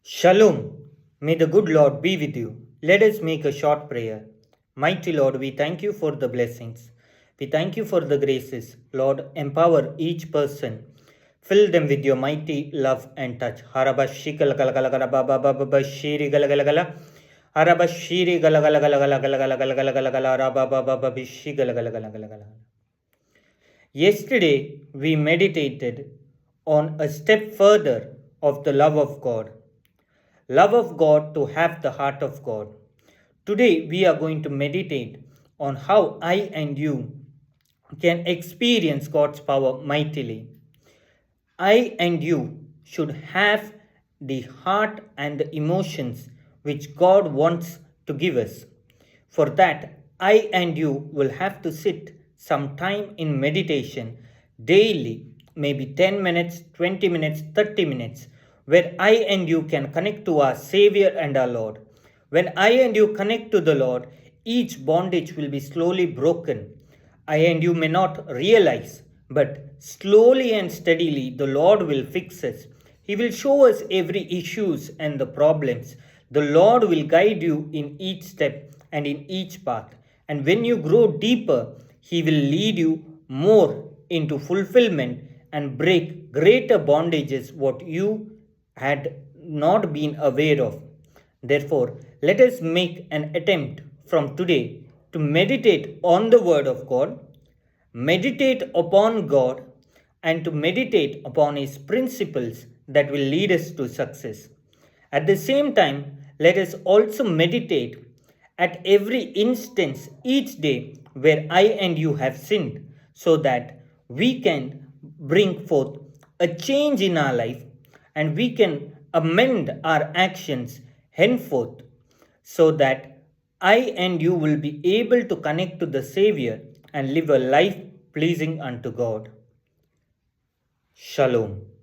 Shalom. May the good Lord be with you. Let us make a short prayer. Mighty Lord, we thank you for the blessings. We thank you for the graces. Lord, empower each person. Fill them with your mighty love and touch. Harabashikalakalakalakalababababashiri galagalagala. Harabashiri galagalagalagalagalagalagalagalagala. Rababababishi galagalagalagalagala. Yesterday, we meditated on a step further of the love of God. Love of God to have the heart of God. Today, we are going to meditate on how I and you can experience God's power mightily. I and you should have the heart and the emotions which God wants to give us. For that, I and you will have to sit some time in meditation daily, maybe 10 minutes, 20 minutes, 30 minutes, where I and you can connect to our Savior and our Lord. When I and you connect to the Lord, each bondage will be slowly broken. I and you may not realize, but slowly and steadily the Lord will fix us. He will show us every issues and the problems. The Lord will guide you in each step and in each path. And when you grow deeper, He will lead you more into fulfillment and break greater bondages what you had not been aware of. Therefore, let us make an attempt from today to meditate on the Word of God, meditate upon God, and to meditate upon His principles that will lead us to success. At the same time, let us also meditate at every instance each day where I and you have sinned, so that we can bring forth a change in our life and we can amend our actions henceforth, so that I and you will be able to connect to the Savior and live a life pleasing unto God. Shalom.